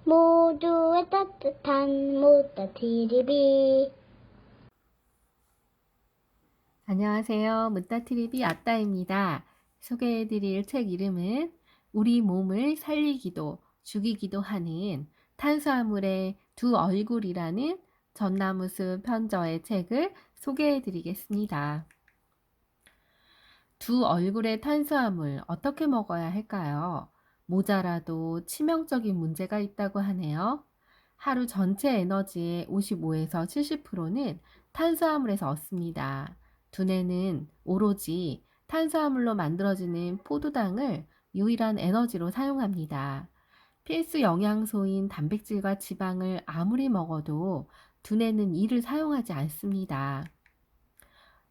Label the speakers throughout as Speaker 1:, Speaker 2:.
Speaker 1: 모두의 따뜻한 모따TV.
Speaker 2: 안녕하세요. 무따TV 아따입니다. 소개해드릴 책 이름은 우리 몸을 살리기도 죽이기도 하는 탄수화물의 두 얼굴이라는 전나무숲 편저의 책을 소개해드리겠습니다. 두 얼굴의 탄수화물 어떻게 먹어야 할까요? 모자라도 치명적인 문제가 있다고 하네요. 하루 전체 에너지의 55에서 70%는 탄수화물에서 얻습니다. 두뇌는 오로지 탄수화물로 만들어지는 포도당을 유일한 에너지로 사용합니다. 필수 영양소인 단백질과 지방을 아무리 먹어도 두뇌는 이를 사용하지 않습니다.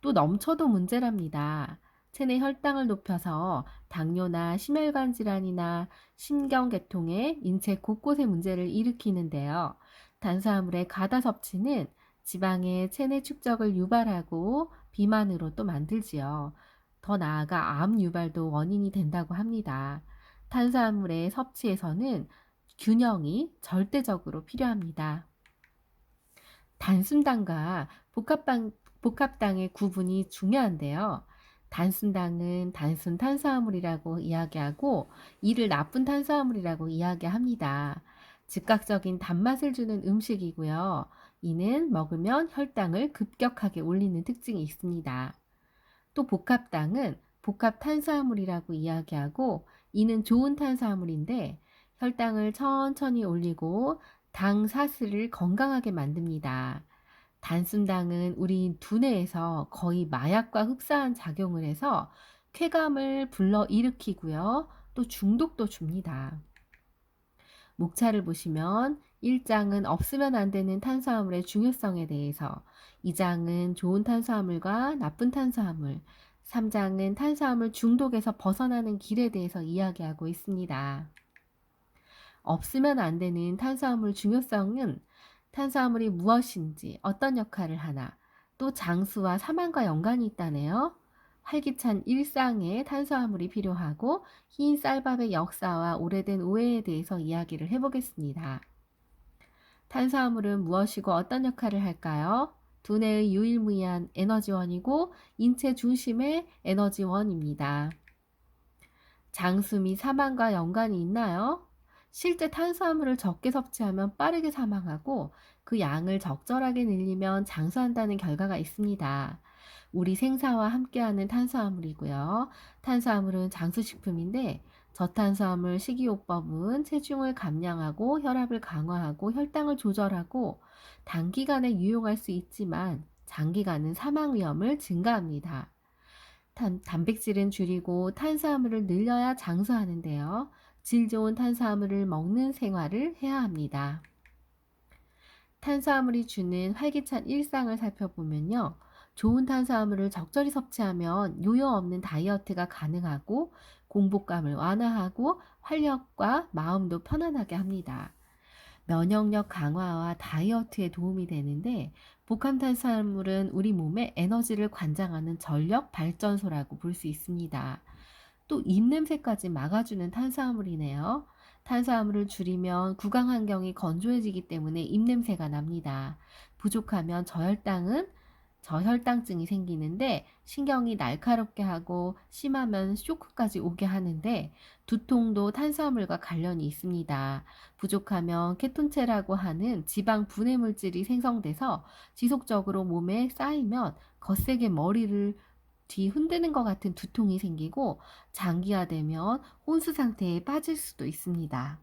Speaker 2: 또 넘쳐도 문제랍니다. 체내 혈당을 높여서 당뇨나 심혈관 질환이나 신경계통의 인체 곳곳에 문제를 일으키는데요. 탄수화물의 과다 섭취는 지방의 체내 축적을 유발하고 비만으로 또 만들지요. 더 나아가 암 유발도 원인이 된다고 합니다. 탄수화물의 섭취에서는 균형이 절대적으로 필요합니다. 단순당과 복합당의 구분이 중요한데요. 단순당은 단순 탄수화물이라고 이야기하고 이를 나쁜 탄수화물이라고 이야기합니다. 즉각적인 단맛을 주는 음식이고요. 이는 먹으면 혈당을 급격하게 올리는 특징이 있습니다. 또 복합당은 복합 탄수화물이라고 이야기하고 이는 좋은 탄수화물인데 혈당을 천천히 올리고 당 사슬을 건강하게 만듭니다. 단순당은 우리 두뇌에서 거의 마약과 흡사한 작용을 해서 쾌감을 불러일으키고요. 또 중독도 줍니다. 목차를 보시면 1장은 없으면 안 되는 탄수화물의 중요성에 대해서, 2장은 좋은 탄수화물과 나쁜 탄수화물, 3장은 탄수화물 중독에서 벗어나는 길에 대해서 이야기하고 있습니다. 없으면 안 되는 탄수화물 중요성은 탄수화물이 무엇인지, 어떤 역할을 하나, 또 장수와 사망과 연관이 있다네요. 활기찬 일상에 탄수화물이 필요하고 흰 쌀밥의 역사와 오래된 오해에 대해서 이야기를 해보겠습니다. 탄수화물은 무엇이고 어떤 역할을 할까요? 두뇌의 유일무이한 에너지원이고 인체 중심의 에너지원입니다. 장수 및 사망과 연관이 있나요? 실제 탄수화물을 적게 섭취하면 빠르게 사망하고 그 양을 적절하게 늘리면 장수한다는 결과가 있습니다. 우리 생사와 함께하는 탄수화물이고요. 탄수화물은 장수식품인데 저탄수화물 식이요법은 체중을 감량하고 혈압을 강화하고 혈당을 조절하고 단기간에 유용할 수 있지만 장기간은 사망 위험을 증가합니다. 단백질은 줄이고 탄수화물을 늘려야 장수하는데요. 질 좋은 탄수화물을 먹는 생활을 해야 합니다. 탄수화물이 주는 활기찬 일상을 살펴보면요. 좋은 탄수화물을 적절히 섭취하면 요요 없는 다이어트가 가능하고 공복감을 완화하고 활력과 마음도 편안하게 합니다. 면역력 강화와 다이어트에 도움이 되는데 복합탄수화물은 우리 몸에 에너지를 관장하는 전력 발전소라고 볼 수 있습니다. 또 입냄새까지 막아주는 탄수화물이네요. 탄수화물을 줄이면 구강 환경이 건조해지기 때문에 입냄새가 납니다. 부족하면 저혈당증이 생기는데 신경이 날카롭게 하고 심하면 쇼크까지 오게 하는데 두통도 탄수화물과 관련이 있습니다. 부족하면 케톤체라고 하는 지방 분해 물질이 생성돼서 지속적으로 몸에 쌓이면 거세게 머리를 뒤 흔드는 것 같은 두통이 생기고 장기화되면 혼수 상태에 빠질 수도 있습니다.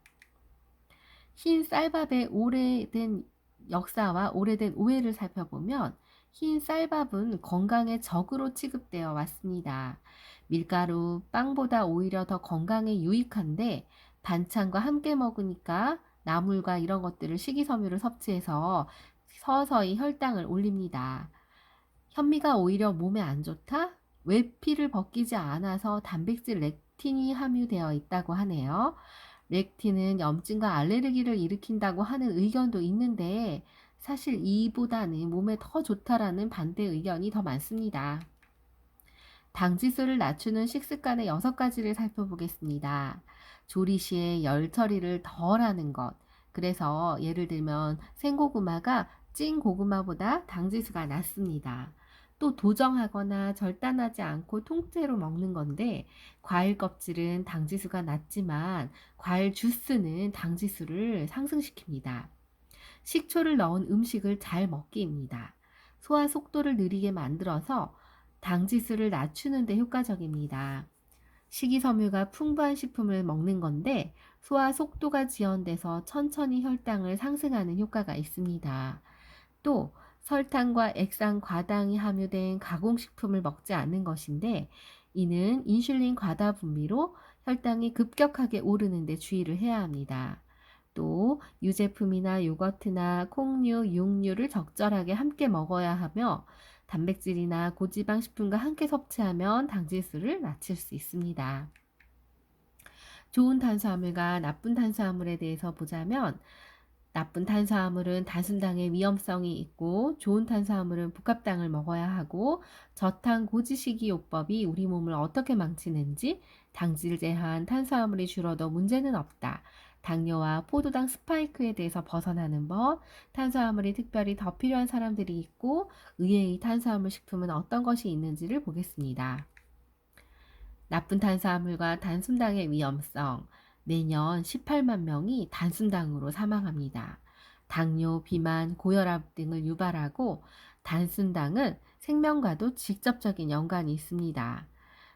Speaker 2: 흰 쌀밥의 오래된 역사와 오래된 오해를 살펴보면 흰 쌀밥은 건강의 적으로 취급되어 왔습니다. 밀가루, 빵보다 오히려 더 건강에 유익한데 반찬과 함께 먹으니까 나물과 이런 것들을 식이섬유를 섭취해서 서서히 혈당을 올립니다. 현미가 오히려 몸에 안 좋다? 외피를 벗기지 않아서 단백질 렉틴이 함유되어 있다고 하네요. 렉틴은 염증과 알레르기를 일으킨다고 하는 의견도 있는데 사실 이보다는 몸에 더 좋다라는 반대 의견이 더 많습니다. 당지수를 낮추는 식습관의 6가지를 살펴보겠습니다. 조리 시에 열 처리를 덜 하는 것, 그래서 예를 들면 생고구마가 찐 고구마보다 당지수가 낮습니다. 또 도정하거나 절단하지 않고 통째로 먹는 건데 과일 껍질은 당지수가 낮지만 과일 주스는 당지수를 상승시킵니다. 식초를 넣은 음식을 잘 먹기입니다. 소화 속도를 느리게 만들어서 당지수를 낮추는 데 효과적입니다. 식이섬유가 풍부한 식품을 먹는 건데 소화 속도가 지연돼서 천천히 혈당을 상승하는 효과가 있습니다. 또 설탕과 액상 과당이 함유된 가공식품을 먹지 않는 것인데 이는 인슐린 과다 분비로 혈당이 급격하게 오르는 데 주의를 해야 합니다. 또 유제품이나 요거트나 콩류, 육류를 적절하게 함께 먹어야 하며 단백질이나 고지방 식품과 함께 섭취하면 당지수를 낮출 수 있습니다. 좋은 탄수화물과 나쁜 탄수화물에 대해서 보자면 나쁜 탄수화물은 단순당의 위험성이 있고 좋은 탄수화물은 복합당을 먹어야 하고 저탄 고지식이요법이 우리 몸을 어떻게 망치는지 당질 제한 탄수화물이 줄어도 문제는 없다. 당뇨와 포도당 스파이크에 대해서 벗어나는 법, 탄수화물이 특별히 더 필요한 사람들이 있고 의외의 탄수화물 식품은 어떤 것이 있는지를 보겠습니다. 나쁜 탄수화물과 단순당의 위험성. 매년 18만 명이 단순당으로 사망합니다. 당뇨, 비만, 고혈압 등을 유발하고 단순당은 생명과도 직접적인 연관이 있습니다.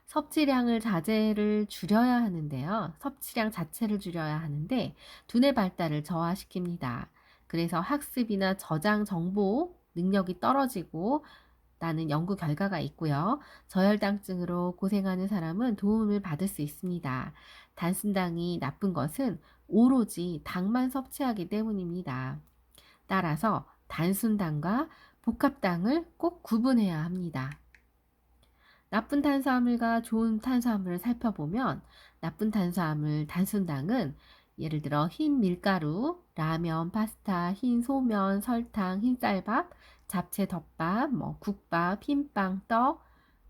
Speaker 2: 섭취량을 자제를 줄여야 하는데요. 섭취량 자체를 줄여야 하는데 두뇌 발달을 저하시킵니다. 그래서 학습이나 저장 정보 능력이 떨어지고 라는 연구 결과가 있고요. 저혈당증으로 고생하는 사람은 도움을 받을 수 있습니다. 단순당이 나쁜 것은 오로지 당만 섭취하기 때문입니다. 따라서 단순당과 복합당을 꼭 구분해야 합니다. 나쁜 탄수화물과 좋은 탄수화물을 살펴보면 나쁜 탄수화물 단순당은 예를 들어 흰 밀가루, 라면, 파스타, 흰 소면, 설탕, 흰 쌀밥, 잡채 덮밥, 국밥, 흰빵, 떡,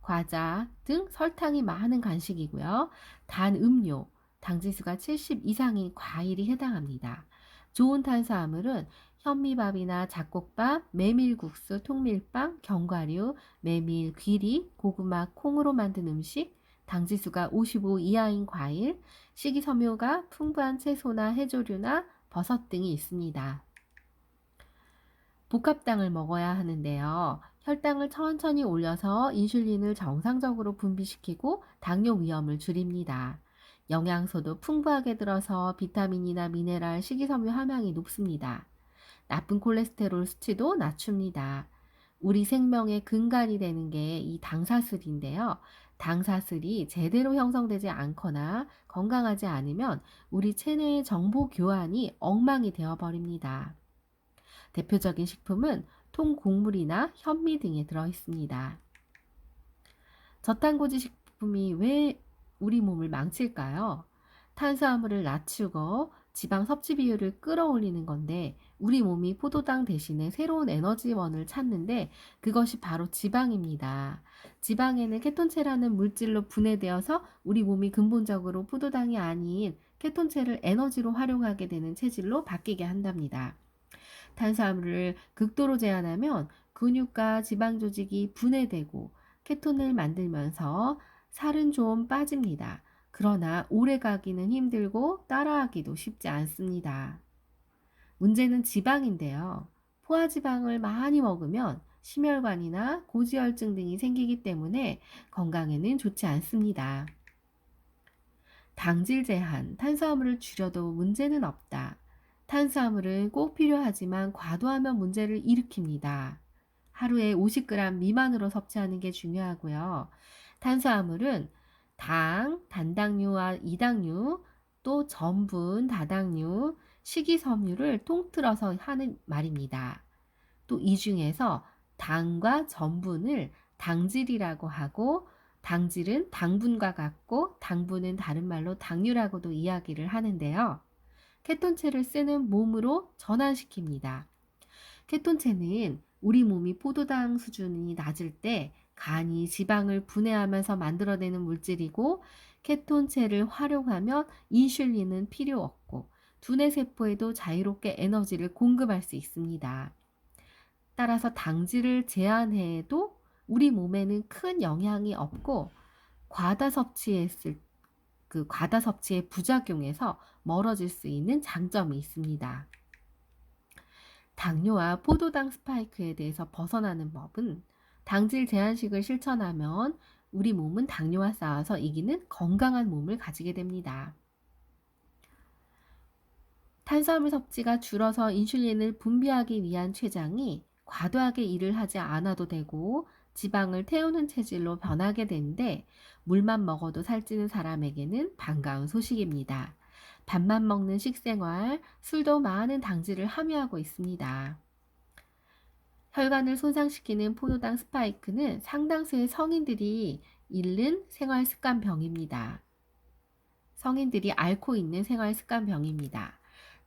Speaker 2: 과자 등 설탕이 많은 간식이고요. 단 음료, 당지수가 70 이상인 과일이 해당합니다. 좋은 탄수화물은 현미밥이나 잡곡밥, 메밀국수, 통밀빵, 견과류, 메밀, 귀리, 고구마, 콩으로 만든 음식, 당지수가 55 이하인 과일, 식이섬유가 풍부한 채소나 해조류나 버섯 등이 있습니다. 복합당을 먹어야 하는데요. 혈당을 천천히 올려서 인슐린을 정상적으로 분비시키고 당뇨 위험을 줄입니다. 영양소도 풍부하게 들어서 비타민이나 미네랄, 식이섬유 함량이 높습니다. 나쁜 콜레스테롤 수치도 낮춥니다. 우리 생명의 근간이 되는 게 이 당사슬인데요. 당사슬이 제대로 형성되지 않거나 건강하지 않으면 우리 체내의 정보 교환이 엉망이 되어버립니다. 대표적인 식품은 통곡물이나 현미 등에 들어 있습니다. 저탄고지 식품이 왜 우리 몸을 망칠까요? 탄수화물을 낮추고 지방 섭취 비율을 끌어올리는 건데 우리 몸이 포도당 대신에 새로운 에너지원을 찾는데 그것이 바로 지방입니다. 지방에는 케톤체라는 물질로 분해되어서 우리 몸이 근본적으로 포도당이 아닌 케톤체를 에너지로 활용하게 되는 체질로 바뀌게 한답니다. 탄수화물을 극도로 제한하면 근육과 지방 조직이 분해되고 케톤을 만들면서 살은 좀 빠집니다. 그러나 오래 가기는 힘들고 따라하기도 쉽지 않습니다. 문제는 지방인데요. 포화지방을 많이 먹으면 심혈관이나 고지혈증 등이 생기기 때문에 건강에는 좋지 않습니다. 당질 제한, 탄수화물을 줄여도 문제는 없다. 탄수화물은 꼭 필요하지만 과도하면 문제를 일으킵니다. 하루에 50g 미만으로 섭취하는 게 중요하고요. 탄수화물은 당, 단당류와 이당류, 또 전분, 다당류, 식이섬유를 통틀어서 하는 말입니다. 또 이 중에서 당과 전분을 당질이라고 하고 당질은 당분과 같고 당분은 다른 말로 당류라고도 이야기를 하는데요. 케톤체를 쓰는 몸으로 전환시킵니다. 케톤체는 우리 몸이 포도당 수준이 낮을 때 간이 지방을 분해하면서 만들어내는 물질이고 케톤체를 활용하면 인슐린은 필요 없고 두뇌 세포에도 자유롭게 에너지를 공급할 수 있습니다. 따라서 당질을 제한해도 우리 몸에는 큰 영향이 없고 과다 섭취했을 과다 섭취의 부작용에서 멀어질 수 있는 장점이 있습니다. 당뇨와 포도당 스파이크에 대해서 벗어나는 법은 당질 제한식을 실천하면 우리 몸은 당뇨와 싸워서 이기는 건강한 몸을 가지게 됩니다. 탄수화물 섭취가 줄어서 인슐린을 분비하기 위한 췌장이 과도하게 일을 하지 않아도 되고 지방을 태우는 체질로 변하게 되는데 물만 먹어도 살찌는 사람에게는 반가운 소식입니다. 밥만 먹는 식생활, 술도 많은 당질을 함유하고 있습니다. 혈관을 손상시키는 포도당 스파이크는 상당수의 성인들이 잃는 생활 습관병입니다. 성인들이 앓고 있는 생활 습관병입니다.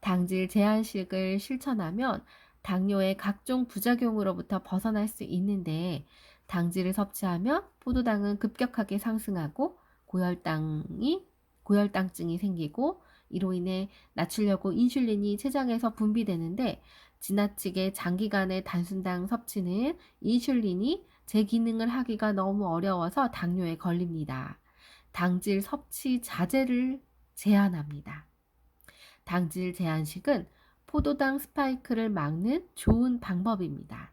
Speaker 2: 당질 제한식을 실천하면 당뇨의 각종 부작용으로부터 벗어날 수 있는데 당질을 섭취하면 포도당은 급격하게 상승하고 고혈당증이 생기고 이로 인해 낮추려고 인슐린이 췌장에서 분비되는데 지나치게 장기간의 단순당 섭취는 인슐린이 제 기능을 하기가 너무 어려워서 당뇨에 걸립니다. 당질 섭취 자제를 제한합니다. 당질 제한식은 포도당 스파이크를 막는 좋은 방법입니다.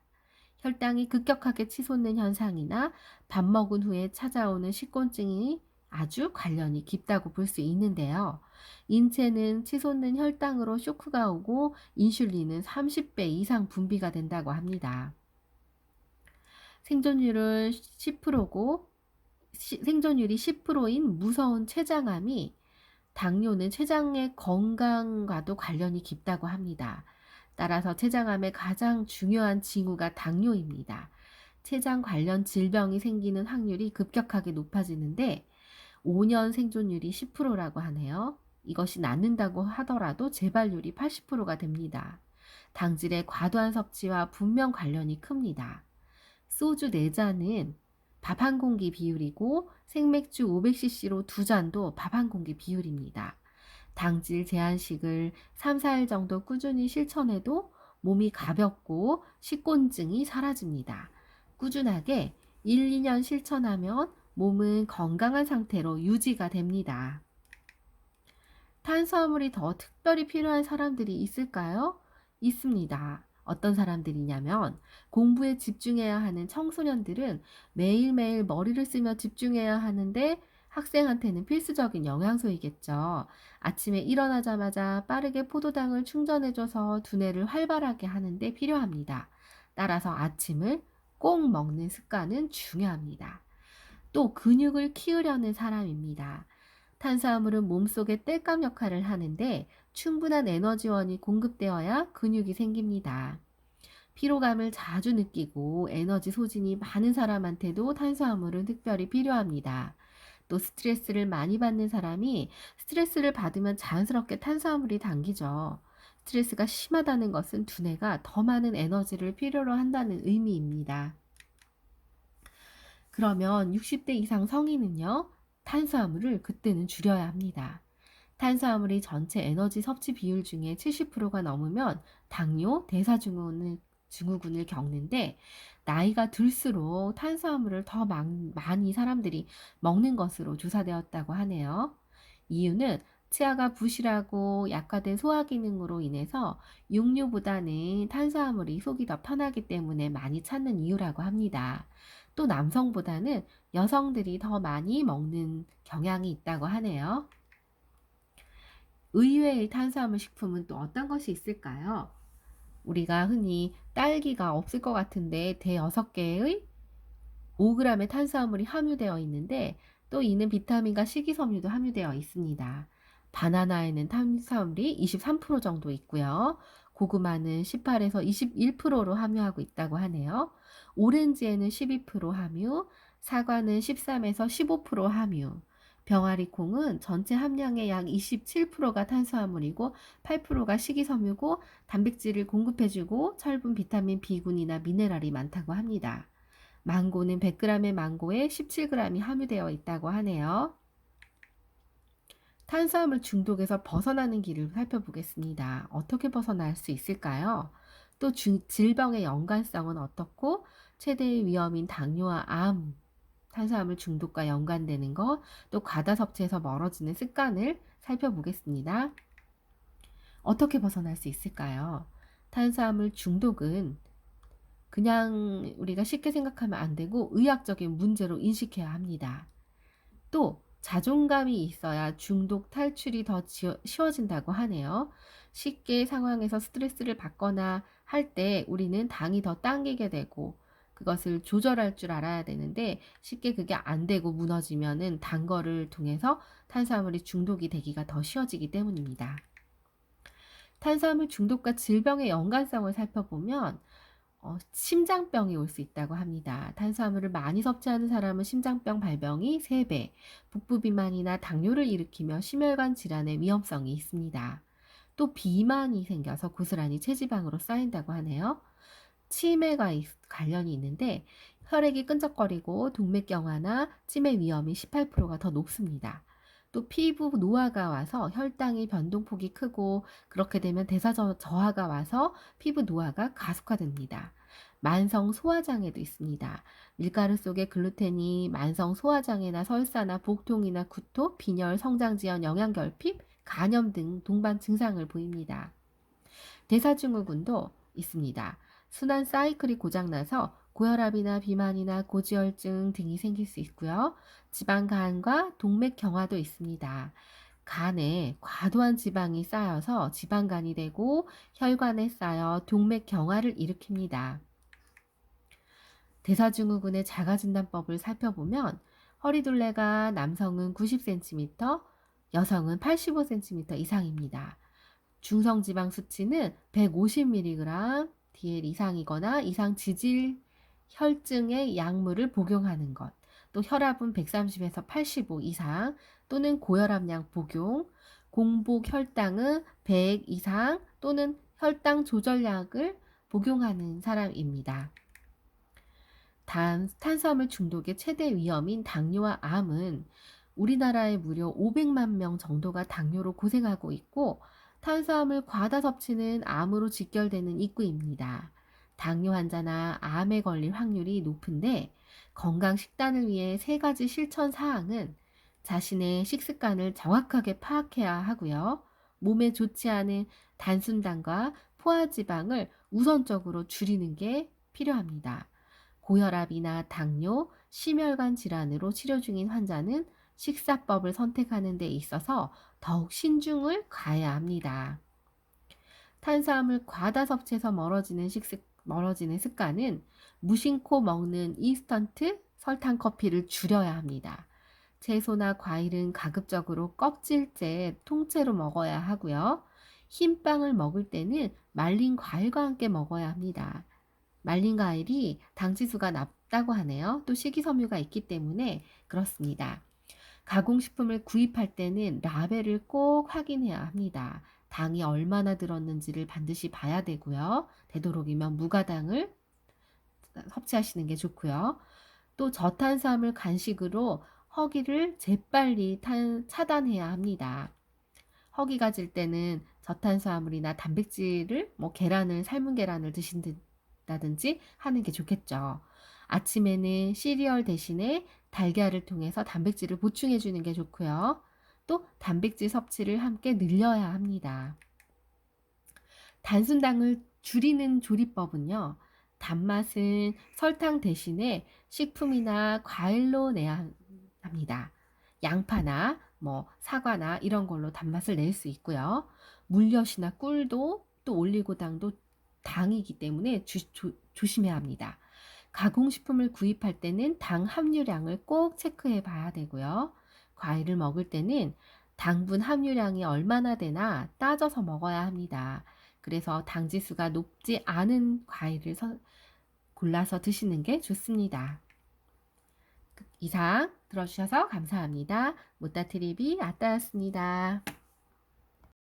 Speaker 2: 혈당이 급격하게 치솟는 현상이나 밥 먹은 후에 찾아오는 식곤증이 아주 관련이 깊다고 볼 수 있는데요. 인체는 치솟는 혈당으로 쇼크가 오고 인슐린은 30배 이상 분비가 된다고 합니다. 생존율은 10%고 생존율이 10%인 무서운 췌장암이 당뇨는 췌장의 건강과도 관련이 깊다고 합니다. 따라서 췌장암의 가장 중요한 징후가 당뇨입니다. 췌장 관련 질병이 생기는 확률이 급격하게 높아지는데 5년 생존율이 10%라고 하네요. 이것이 낫는다고 하더라도 재발률이 80%가 됩니다. 당질의 과도한 섭취와 분명 관련이 큽니다. 소주 4잔은 밥 한 공기 비율이고 생맥주 500cc로 2잔도 밥 한 공기 비율입니다. 당질 제한식을 3, 4일 정도 꾸준히 실천해도 몸이 가볍고 식곤증이 사라집니다. 꾸준하게 1, 2년 실천하면 몸은 건강한 상태로 유지가 됩니다. 탄수화물이 더 특별히 필요한 사람들이 있을까요? 있습니다. 어떤 사람들이냐면 공부에 집중해야 하는 청소년들은 매일매일 머리를 쓰며 집중해야 하는데 학생한테는 필수적인 영양소이겠죠. 아침에 일어나자마자 빠르게 포도당을 충전해줘서 두뇌를 활발하게 하는데 필요합니다. 따라서 아침을 꼭 먹는 습관은 중요합니다. 또 근육을 키우려는 사람입니다. 탄수화물은 몸속의 땔감 역할을 하는데 충분한 에너지원이 공급되어야 근육이 생깁니다. 피로감을 자주 느끼고 에너지 소진이 많은 사람한테도 탄수화물은 특별히 필요합니다. 또 스트레스를 많이 받는 사람이 스트레스를 받으면 자연스럽게 탄수화물이 당기죠. 스트레스가 심하다는 것은 두뇌가 더 많은 에너지를 필요로 한다는 의미입니다. 그러면 60대 이상 성인은요, 탄수화물을 그때는 줄여야 합니다. 탄수화물이 전체 에너지 섭취 비율 중에 70%가 넘으면 당뇨, 대사증후군을 겪는데 나이가 들수록 탄수화물을 더 많이 사람들이 먹는 것으로 조사되었다고 하네요. 이유는 치아가 부실하고 약화된 소화 기능으로 인해서 육류보다는 탄수화물이 속이 더 편하기 때문에 많이 찾는 이유라고 합니다. 또 남성보다는 여성들이 더 많이 먹는 경향이 있다고 하네요. 의외의 탄수화물 식품은 또 어떤 것이 있을까요? 우리가 흔히 딸기가 없을 것 같은데 대 6개의 5g의 탄수화물이 함유되어 있는데 또 이는 비타민과 식이섬유도 함유되어 있습니다. 바나나에는 탄수화물이 23% 정도 있고요. 고구마는 18에서 21%로 함유하고 있다고 하네요. 오렌지에는 12% 함유, 사과는 13에서 15% 함유, 병아리콩은 전체 함량의 약 27%가 탄수화물이고 8%가 식이섬유고 단백질을 공급해주고 철분, 비타민, B군이나 미네랄이 많다고 합니다. 망고는 100g의 망고에 17g이 함유되어 있다고 하네요. 탄수화물 중독에서 벗어나는 길을 살펴보겠습니다. 어떻게 벗어날 수 있을까요? 또 질병의 연관성은 어떻고 최대의 위험인 당뇨와 암, 탄수화물 중독과 연관되는 것, 또 과다 섭취에서 멀어지는 습관을 살펴보겠습니다. 어떻게 벗어날 수 있을까요? 탄수화물 중독은 그냥 우리가 쉽게 생각하면 안 되고 의학적인 문제로 인식해야 합니다. 또 자존감이 있어야 중독 탈출이 더 쉬워진다고 하네요. 쉽게 상황에서 스트레스를 받거나 할 때 우리는 당이 더 당기게 되고 그것을 조절할 줄 알아야 되는데 쉽게 그게 안 되고 무너지면은 단 거를 통해서 탄수화물이 중독이 되기가 더 쉬워지기 때문입니다. 탄수화물 중독과 질병의 연관성을 살펴보면 심장병이 올 수 있다고 합니다. 탄수화물을 많이 섭취하는 사람은 심장병 발병이 3배, 북부 비만이나 당뇨를 일으키며 심혈관 질환의 위험성이 있습니다. 또 비만이 생겨서 고스란히 체지방으로 쌓인다고 하네요. 치매가 관련이 있는데 혈액이 끈적거리고 동맥경화나 치매 위험이 18%가 더 높습니다. 또 피부 노화가 와서 혈당의 변동폭이 크고 그렇게 되면 대사 저하가 와서 피부 노화가 가속화됩니다. 만성 소화장애도 있습니다. 밀가루 속의 글루텐이 만성 소화장애나 설사나 복통이나 구토, 빈혈, 성장지연, 영양결핍, 간염 등 동반 증상을 보입니다. 대사증후군도 있습니다. 순환 사이클이 고장나서 고혈압이나 비만이나 고지혈증 등이 생길 수 있고요. 지방간과 동맥경화도 있습니다. 간에 과도한 지방이 쌓여서 지방간이 되고 혈관에 쌓여 동맥경화를 일으킵니다. 대사증후군의 자가진단법을 살펴보면 허리둘레가 남성은 90cm, 여성은 85cm 이상입니다. 중성지방 수치는 150mg DL 이상이거나 이상 지질 혈증의 약물을 복용하는 것, 또 혈압은 130에서 85 이상 또는 고혈압약 복용, 공복 혈당은 100 이상 또는 혈당 조절약을 복용하는 사람입니다. 탄수화물 중독의 최대 위험인 당뇨와 암은 우리나라에 무려 500만 명 정도가 당뇨로 고생하고 있고 탄수화물 과다 섭취는 암으로 직결되는 입구입니다. 당뇨 환자나 암에 걸릴 확률이 높은데 건강 식단을 위해 3가지 실천 사항은 자신의 식습관을 정확하게 파악해야 하고요. 몸에 좋지 않은 단순당과 포화지방을 우선적으로 줄이는 게 필요합니다. 고혈압이나 당뇨, 심혈관 질환으로 치료 중인 환자는 식사법을 선택하는 데 있어서 더욱 신중을 가해야 합니다. 탄수화물 과다 섭취에서 멀어지는 습관은 무심코 먹는 인스턴트 설탕 커피를 줄여야 합니다. 채소나 과일은 가급적으로 껍질째 통째로 먹어야 하고요. 흰 빵을 먹을 때는 말린 과일과 함께 먹어야 합니다. 말린 과일이 당지수가 낮다고 하네요. 또 식이섬유가 있기 때문에 그렇습니다. 가공식품을 구입할 때는 라벨을 꼭 확인해야 합니다. 당이 얼마나 들었는지를 반드시 봐야 되고요. 되도록이면 무가당을 섭취하시는 게 좋고요. 또 저탄수화물 간식으로 허기를 재빨리 차단해야 합니다. 허기가 질 때는 저탄수화물이나 단백질을 계란을 삶은 계란을 드신다든지 하는 게 좋겠죠. 아침에는 시리얼 대신에 달걀을 통해서 단백질을 보충해 주는 게 좋고요. 또 단백질 섭취를 함께 늘려야 합니다. 단순당을 줄이는 조리법은요. 단맛은 설탕 대신에 식품이나 과일로 내야 합니다. 양파나 사과나 이런 걸로 단맛을 낼 수 있고요. 물엿이나 꿀도 또 올리고당도 당이기 때문에 조심해야 합니다. 가공식품을 구입할 때는 당 함유량을 꼭 체크해 봐야 되고요. 과일을 먹을 때는 당분 함유량이 얼마나 되나 따져서 먹어야 합니다. 그래서 당지수가 높지 않은 과일을 골라서 드시는 게 좋습니다. 이상 들어주셔서 감사합니다. 무따트리비 아따였습니다.